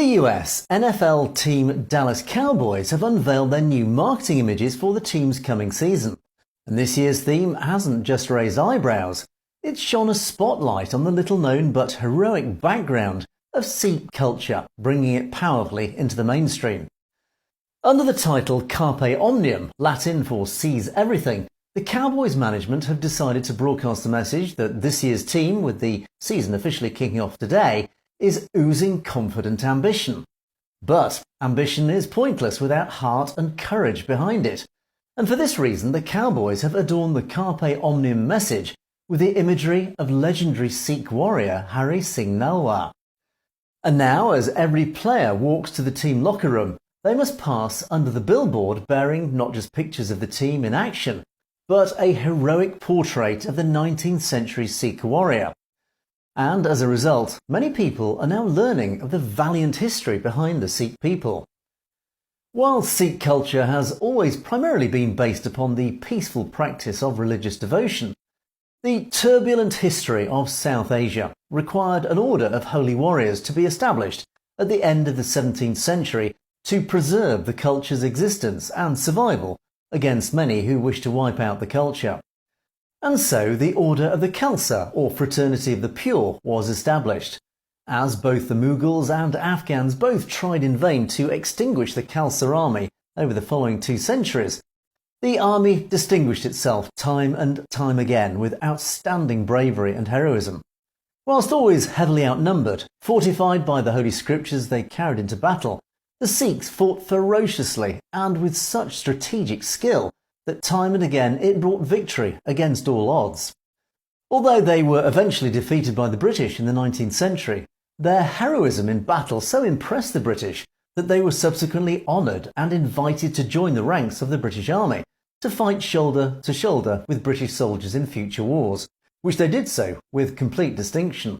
In the US, NFL team Dallas Cowboys have unveiled their new marketing images for the team's coming season. And this year's theme hasn't just raised eyebrows, it's shone a spotlight on the little-known but heroic background of Sikh culture, bringing it powerfully into the mainstream. Under the title Carpe Omnium, Latin for seize everything, the Cowboys management have decided to broadcast the message that this year's team, with the season officially kicking off today, is oozing confident ambition. But ambition is pointless without heart and courage behind it. And for this reason, the Cowboys have adorned the Carpe Omnium message with the imagery of legendary Sikh warrior Singh Nalwa. And now, as every player walks to the team locker room, they must pass under the billboard bearing not just pictures of the team in action, but a heroic portrait of the 19th century Sikh warrior. And as a result, many people are now learning of the valiant history behind the Sikh people. While Sikh culture has always primarily been based upon the peaceful practice of religious devotion, the turbulent history of South Asia required an order of holy warriors to be established at the end of the 17th century to preserve the culture's existence and survival against many who wished to wipe out the culture. And so the Order of the Khalsa, or Fraternity of the Pure, was established. As both the Mughals and Afghans both tried in vain to extinguish the Khalsa army over the following 2 centuries, the army distinguished itself time and time again with outstanding bravery and heroism. Whilst always heavily outnumbered, fortified by the holy scriptures they carried into battle, the Sikhs fought ferociously and with such strategic skill that time and again it brought victory against all odds. Although they were eventually defeated by the British in the 19th century, their heroism in battle so impressed the British that they were subsequently honoured and invited to join the ranks of the British Army to fight shoulder to shoulder with British soldiers in future wars, which they did so with complete distinction.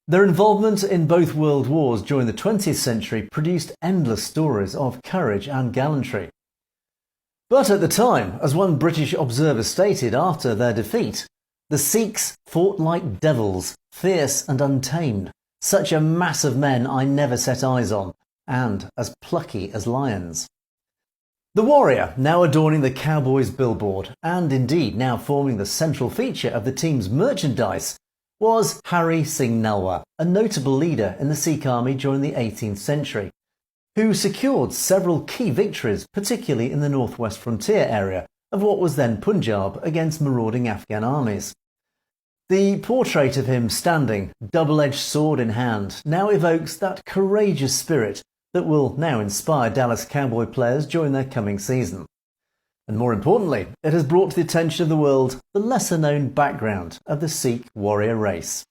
Their involvement in both world wars during the 20th century produced endless stories of courage and gallantry. But at the time, as one British observer stated after their defeat, the Sikhs fought like devils, fierce and untamed, such a mass of men I never set eyes on, and as plucky as lions. The warrior, now adorning the Cowboys' billboard, and indeed now forming the central feature of the team's merchandise, was Singh Nalwa, a notable leader in the Sikh army during the 18th century, who secured several key victories, particularly in the northwest frontier area of what was then Punjab, against marauding Afghan armies. The portrait of him standing, double-edged sword in hand, now evokes that courageous spirit that will now inspire Dallas Cowboy players during their coming season. And more importantly, it has brought to the attention of the world the lesser-known background of the Sikh warrior race.